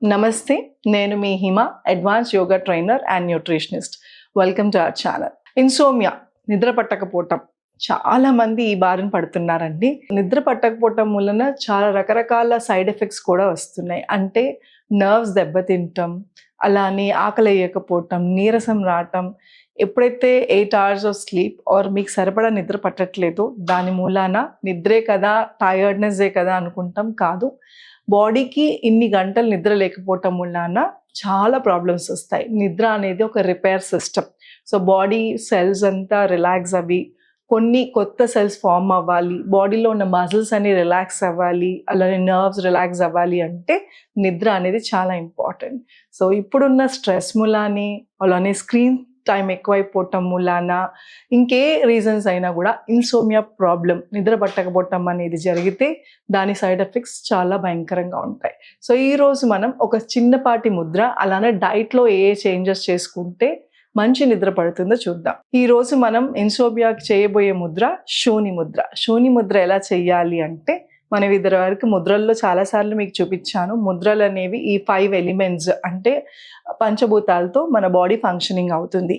నమస్తే, నేను మీ Hima, advance yoga trainer and nutritionist. Welcome to our channel. Insomnia, నిద్ర పట్టకపోవటం, చాలా మంది ఈ బారిన పడుతున్నారండి. నిద్ర పట్టకపోవటం వలన చాలా రకరకాల సైడ్ ఎఫెక్ట్స్ కూడా వస్తున్నాయి. అంటే నర్వ్స్ దెబ్బతింటం, అలానే ఆకలి వేయకపోవటం, నీరసం రావటం. ఎప్పుడైతే 8 hours ఆఫ్ స్లీప్ ఆర్ మీకు సరిపడా నిద్ర పట్టట్లేదో దాని మూలాన నిద్రే కదా, టయర్డ్నెస్సే కదా అనుకుంటాం. కాదు, బాడీకి ఇన్ని గంటలు నిద్ర లేకపోవటం వలన చాలా ప్రాబ్లమ్స్ వస్తాయి. నిద్ర అనేది ఒక repair system. So body cells అంతా రిలాక్స్ అవ్వి కొన్ని కొత్త సెల్స్ ఫామ్ అవ్వాలి, బాడీలో ఉన్న మజిల్స్ అన్ని రిలాక్స్ అవ్వాలి, అలానే నర్వ్స్ రిలాక్స్ అవ్వాలి అంటే నిద్ర అనేది చాలా ఇంపార్టెంట్. సో ఇప్పుడున్న స్ట్రెస్ మూలాని, అలానే స్క్రీన్ టైం ఎక్కువైపోవటం మూలాన, ఇంకే రీజన్స్ అయినా కూడా ఇన్సోమియా ప్రాబ్లం, నిద్ర పట్టకపోవటం అనేది జరిగితే దాని సైడ్ ఎఫెక్ట్స్ చాలా భయంకరంగా ఉంటాయి. సో ఈరోజు మనం ఒక చిన్నపాటి ముద్ర, అలానే డైట్లో ఏ చేంజెస్ చేసుకుంటే మంచి నిద్ర పడుతుందో చూద్దాం. ఈ రోజు మనం ఇన్సోమియాకి చేయబోయే ముద్ర శూని ముద్ర. శూని ముద్ర ఎలా చేయాలి అంటే, మనం ఇద్దరు వరకు ముద్రల్లో చాలాసార్లు మీకు చూపించాను. ముద్రలు అనేవి ఈ 5 ఎలిమెంట్స్ అంటే పంచభూతాలతో మన బాడీ ఫంక్షనింగ్ అవుతుంది.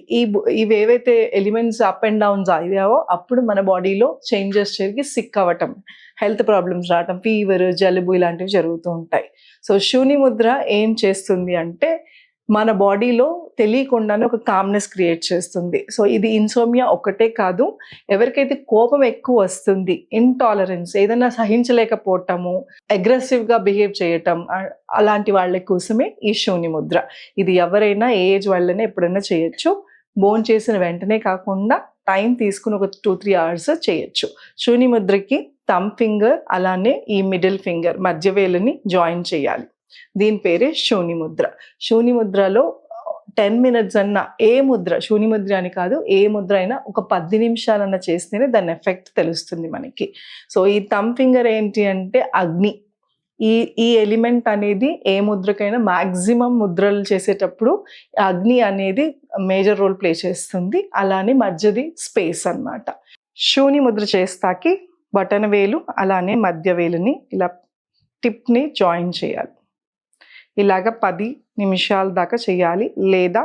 ఇవి ఏవైతే ఎలిమెంట్స్ అప్ అండ్ డౌన్స్ అయ్యావో అప్పుడు మన బాడీలో చేంజెస్ జరిగి సిక్ అవ్వటం, హెల్త్ ప్రాబ్లమ్స్ రావటం, ఫీవర్, జలుబు ఇలాంటివి జరుగుతూ ఉంటాయి. సో శూని ముద్ర ఏం చేస్తుంది అంటే మన బాడీలో తెలియకుండానే ఒక కామ్నెస్ క్రియేట్ చేస్తుంది. సో ఇది ఇన్సోమియా ఒక్కటే కాదు, ఎవరికైతే కోపం ఎక్కువ వస్తుంది, ఇంటాలరెన్స్, ఏదైనా సహించలేకపోవటము, అగ్రెసివ్గా బిహేవ్ చేయటం, అలాంటి వాళ్ళ కోసమే ఈ శూని ముద్ర. ఇది ఎవరైనా ఏ ఏజ్ వాళ్ళైనా ఎప్పుడైనా చేయొచ్చు. బోన్ చేసిన వెంటనే కాకుండా టైం తీసుకుని ఒక 2-3 hours చేయొచ్చు. శూని ముద్రకి థంబ్ ఫింగర్ అలానే ఈ మిడిల్ ఫింగర్ మధ్య వేలుని జాయిన్ చేయాలి. దీని పేరే శూని ముద్ర. శూని ముద్రలో 10 minutes అన్న, ఏ ముద్ర, శూని ముద్ర అని కాదు, ఏ ముద్ర అయినా ఒక 10 నిమిషాలన్నా చేస్తేనే దాని ఎఫెక్ట్ తెలుస్తుంది మనకి. సో ఈ థంబ్ ఫింగర్ ఏంటి అంటే అగ్ని. ఈ ఎలిమెంట్ అనేది ఏ ముద్రకైనా మ్యాక్సిమం ముద్రలు చేసేటప్పుడు అగ్ని అనేది మేజర్ రోల్ ప్లే చేస్తుంది. అలానే మధ్యది స్పేస్ అన్నమాట. శూని ముద్ర చేస్తాకి బటన్ వేలు అలానే మధ్య వేలుని ఇలా టిప్ని జాయిన్ చేయాలి. ఇలాగ 10 నిమిషాల దాకా చేయాలి, లేదా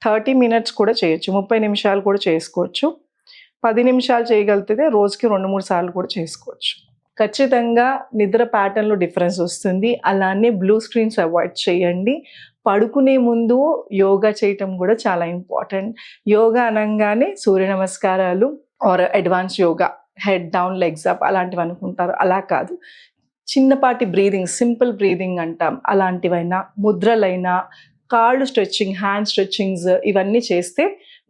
30 minutes కూడా చేయొచ్చు, 30 నిమిషాలు కూడా చేసుకోవచ్చు. 10 నిమిషాలు చేయగలిగితే రోజుకి 2-3 సార్లు కూడా చేసుకోవచ్చు. ఖచ్చితంగా నిద్ర ప్యాటర్న్లో డిఫరెన్స్ వస్తుంది. అలానే బ్లూ స్క్రీన్స్ అవాయిడ్ చేయండి. పడుకునే ముందు యోగా చేయటం కూడా చాలా ఇంపార్టెంట్. యోగా అనగానే సూర్య నమస్కారాలు or advance yoga, head down legs up అలాంటివి అనుకుంటారు. అలా కాదు, చిన్నపాటి బ్రీదింగ్, సింపుల్ బ్రీదింగ్ అంటాం, అలాంటివైనా, ముద్రలైనా, కాళ్ళు స్ట్రెచ్చింగ్, హ్యాండ్ స్ట్రెచ్చింగ్స్, ఇవన్నీ చేస్తే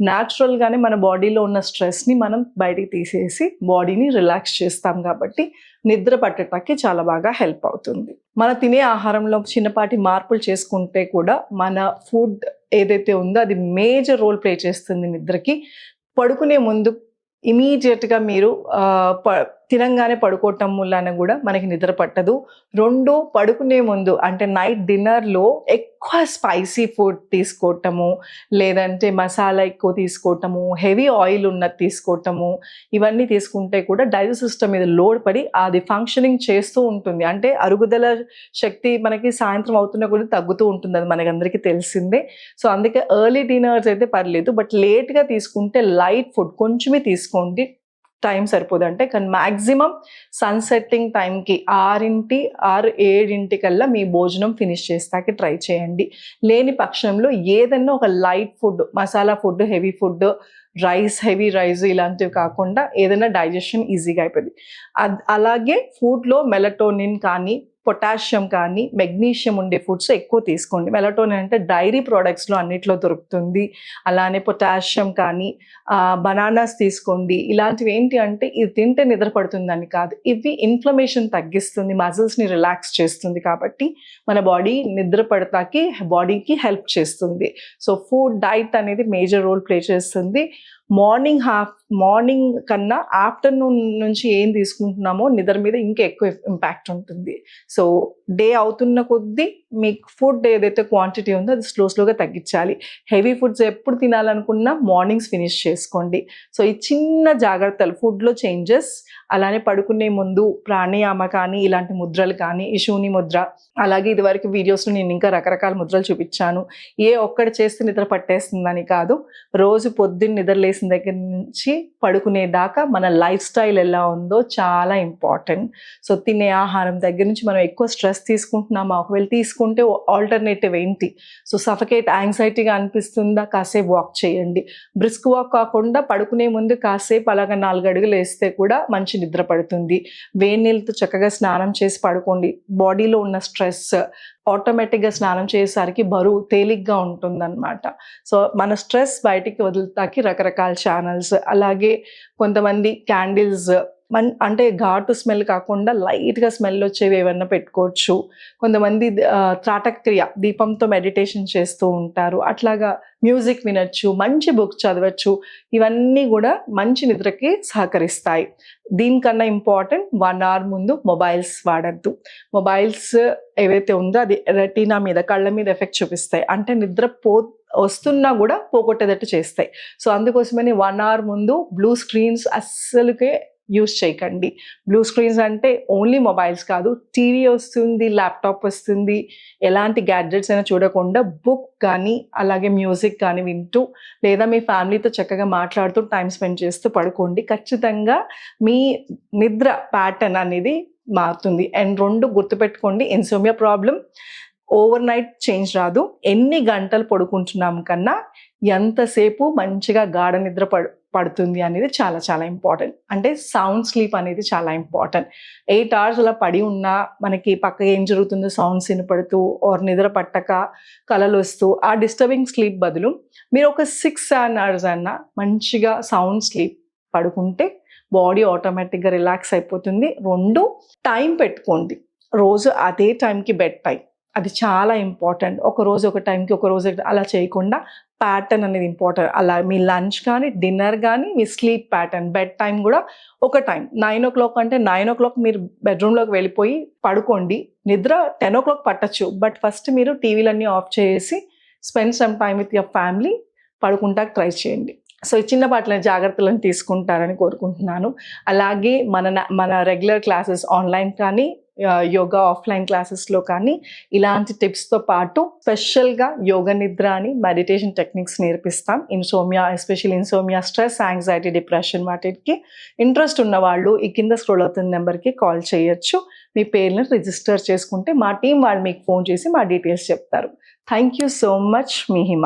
న్యాచురల్గానే మన బాడీలో ఉన్న స్ట్రెస్ని మనం బయటికి తీసేసి బాడీని రిలాక్స్ చేస్తాం. కాబట్టి నిద్ర పట్టడానికి చాలా బాగా హెల్ప్ అవుతుంది. మన తినే ఆహారంలో చిన్నపాటి మార్పులు చేసుకుంటే కూడా మన ఫుడ్ ఏదైతే ఉందో అది మేజర్ రోల్ ప్లే చేస్తుంది నిద్రకి. పడుకునే ముందు ఇమీడియట్గా మీరు తినంగానే పడుకోవటం వలన కూడా మనకి నిద్ర పట్టదు. 2, పడుకునే ముందు అంటే నైట్ డిన్నర్లో ఎక్కువ స్పైసీ ఫుడ్ తీసుకోవటము, లేదంటే మసాలా ఎక్కువ తీసుకోవటము, హెవీ ఆయిల్ ఉన్నది తీసుకోవటము, ఇవన్నీ తీసుకుంటే కూడా డైజెస్ట్ సిస్టమ్ మీద లోడ్ పడి అది ఫంక్షనింగ్ చేస్తూ ఉంటుంది. అంటే అరుగుదల శక్తి మనకి సాయంత్రం అవుతున్నా కూడా తగ్గుతూ ఉంటుంది, అది మనకి అందరికీ తెలిసిందే. సో అందుకే ఎర్లీ డిన్నర్స్ అయితే పర్లేదు, బట్ లేట్గా తీసుకుంటే లైట్ ఫుడ్ కొంచెమే తీసుకోండి, టైం సరిపోదు అంటే. కానీ మ్యాక్సిమం సన్సెట్టింగ్ టైంకి 6-7 కల్లా మీ భోజనం ఫినిష్ చేస్తాకి ట్రై చేయండి. లేని పక్షంలో ఏదన్నా ఒక light food, masala food, heavy food, rice, heavy rice ఇలాంటివి కాకుండా ఏదైనా డైజెషన్ ఈజీగా అయిపోయింది. అలాగే ఫుడ్లో మెలటోనిన్ కానీ, పొటాషియం కానీ, మెగ్నీషియం ఉండే ఫుడ్స్ ఎక్కువ తీసుకోండి. మెలటోనిన్ అంటే డైరీ ప్రోడక్ట్స్లో అన్నిట్లో దొరుకుతుంది. అలానే పొటాషియం కానీ, బనానాస్ తీసుకోండి. ఇలాంటివి ఏంటి అంటే ఇది తింటే నిద్ర పడుతుందని కాదు, ఇవి ఇన్ఫ్లమేషన్ తగ్గిస్తుంది, మజిల్స్ని రిలాక్స్ చేస్తుంది. కాబట్టి మన బాడీ నిద్ర పడతాకి బాడీకి హెల్ప్ చేస్తుంది. సో ఫుడ్ డైట్ అనేది మేజర్ రోల్ ప్లే చేస్తుంది. మార్నింగ్ కన్నా ఆఫ్టర్నూన్ నుంచి ఏం తీసుకుంటున్నామో నిద్ర మీద ఇంకా ఎక్కువ ఇంపాక్ట్ ఉంటుంది. సో డే అవుతున్న కొద్దీ మీకు ఫుడ్ ఏదైతే క్వాంటిటీ ఉందో అది స్లోగా తగ్గించాలి. హెవీ ఫుడ్స్ ఎప్పుడు తినాలనుకున్నా మార్నింగ్స్ ఫినిష్ చేసుకోండి. సో ఈ చిన్న జాగ్రత్తలు, ఫుడ్లో చేంజెస్, అలానే పడుకునే ముందు ప్రాణాయామ కానీ ఇలాంటి ముద్రలు కానీ, ఈ శూన్య ముద్ర, అలాగే ఇదివరకు వీడియోస్లో నేను ఇంకా రకరకాల ముద్రలు చూపించాను. ఏ ఒక్కటి చేస్తే నిద్ర పట్టేస్తుందని కాదు, రోజు పొద్దున్న నిద్ర లేసిన దగ్గర నుంచి పడుకునేదాకా మన లైఫ్ స్టైల్ ఎలా ఉందో చాలా ఇంపార్టెంట్. సో తినే ఆహారం దగ్గర నుంచి మనం ఎక్కువ స్ట్రెస్ తీసుకుంటున్నామా, ఒకవేళ తీసుకుంటే ఆల్టర్నేటివ్ ఏంటి? సో సఫకేట్, యాంగ్జైటీగా అనిపిస్తుందా, కాసేపు వాక్ చేయండి. బ్రిస్క్ వాక్ కాకుండా పడుకునే ముందు కాసేపు అలాగా 4 అడుగులు వేస్తే కూడా మంచి నిద్ర పడుతుంది. వేడి నీళ్ళతో చక్కగా స్నానం చేసి పడుకోండి. బాడీలో ఉన్న స్ట్రెస్ ఆటోమేటిక్గా స్నానం చేసేసరికి బరువు తేలిగ్గా ఉంటుందన్నమాట. సో మన స్ట్రెస్ బయటికి వదులుతాకి రకరకాల ఛానల్స్, అలాగే కొంతమంది క్యాండిల్స్, అంటే ఘాటు స్మెల్ కాకుండా లైట్గా స్మెల్ వచ్చేవి ఏమన్నా పెట్టుకోవచ్చు. కొంతమంది త్రాటక్రియ, దీపంతో మెడిటేషన్ చేస్తూ ఉంటారు. అట్లాగా మ్యూజిక్ వినొచ్చు, మంచి బుక్ చదవచ్చు. ఇవన్నీ కూడా మంచి నిద్రకి సహకరిస్తాయి. దీనికన్నా ఇంపార్టెంట్ 1 hour ముందు మొబైల్స్ వాడద్దు. మొబైల్స్ ఏవైతే ఉందో అది రెటీనా మీద, కళ్ళ మీద ఎఫెక్ట్ చూపిస్తాయి. అంటే నిద్ర వస్తున్నా కూడా పోగొట్టేటట్టు చేస్తాయి. సో అందుకోసమని 1 hour ముందు బ్లూ స్క్రీన్స్ అస్సలుకే యూస్ చేయకండి. బ్లూ స్క్రీన్స్ అంటే ఓన్లీ మొబైల్స్ కాదు, టీవీ వస్తుంది, ల్యాప్టాప్ వస్తుంది, ఎలాంటి గ్యాడ్జెట్స్ అయినా చూడకుండా బుక్ కానీ అలాగే మ్యూజిక్ కానీ వింటూ, లేదా మీ ఫ్యామిలీతో చక్కగా మాట్లాడుతూ టైం స్పెండ్ చేస్తూ పడుకోండి. ఖచ్చితంగా మీ నిద్ర ప్యాటర్న్ అనేది మారుతుంది. అండ్ 2 గుర్తుపెట్టుకోండి, insomnia problem over night change రాదు. ఎన్ని గంటలు పడుకుంటున్నాం కన్నా ఎంతసేపు మంచిగా గాఢ నిద్ర పడుతుంది అనేది చాలా చాలా ఇంపార్టెంట్. అంటే సౌండ్ స్లీప్ అనేది చాలా ఇంపార్టెంట్. 8 hours అలా పడి ఉన్నా మనకి పక్క ఏం జరుగుతుందో సౌండ్స్ వినపడుతూ ఆర్ నిద్ర పట్టక కలలు వస్తూ ఆ డిస్టర్బింగ్ స్లీప్ బదులు మీరు ఒక 6-7 hours అన్నా మంచిగా సౌండ్ స్లీప్ పడుకుంటే బాడీ ఆటోమేటిక్గా రిలాక్స్ అయిపోతుంది. 2 టైం పెట్టుకోండి. రోజు అదే టైంకి బెడ్ టైం, అది చాలా ఇంపార్టెంట్. ఒక రోజు ఒక టైంకి, ఒక రోజు అలా చేయకుండా ప్యాటర్న్ అనేది ఇంపార్టెంట్. అలా మీ లంచ్ కానీ, డిన్నర్ కానీ, మీ స్లీప్ ప్యాటర్న్, బెడ్ టైం కూడా ఒక టైం. 9 o'clock అంటే 9 o'clock మీరు బెడ్రూమ్లోకి వెళ్ళిపోయి పడుకోండి. నిద్ర 10 o'clock పట్టచ్చు. బట్ ఫస్ట్ మీరు టీవీలన్నీ ఆఫ్ చేసి spend some time with your family, పడుకుంటాకి ట్రై చేయండి. సో ఈ చిన్నపాట్ల జాగ్రత్తలను తీసుకుంటారని కోరుకుంటున్నాను. అలాగే మన రెగ్యులర్ క్లాసెస్ ఆన్లైన్ కానీ, యోగా ఆఫ్లైన్ క్లాసెస్లో కానీ ఇలాంటి టిప్స్తో పాటు స్పెషల్గా యోగ నిద్ర అని మెడిటేషన్ టెక్నిక్స్ నేర్పిస్తాం. Insomnia, especially insomnia, stress, anxiety, depression వాటికి ఇంట్రెస్ట్ ఉన్న వాళ్ళు ఈ కింద స్క్రోల్ అవుతున్న నెంబర్కి కాల్ చేయొచ్చు. మీ పేర్లను రిజిస్టర్ చేసుకుంటే మా టీం వాళ్ళు మీకు ఫోన్ చేసి మా డీటెయిల్స్ చెప్తారు. Thank you so much. Me Hima.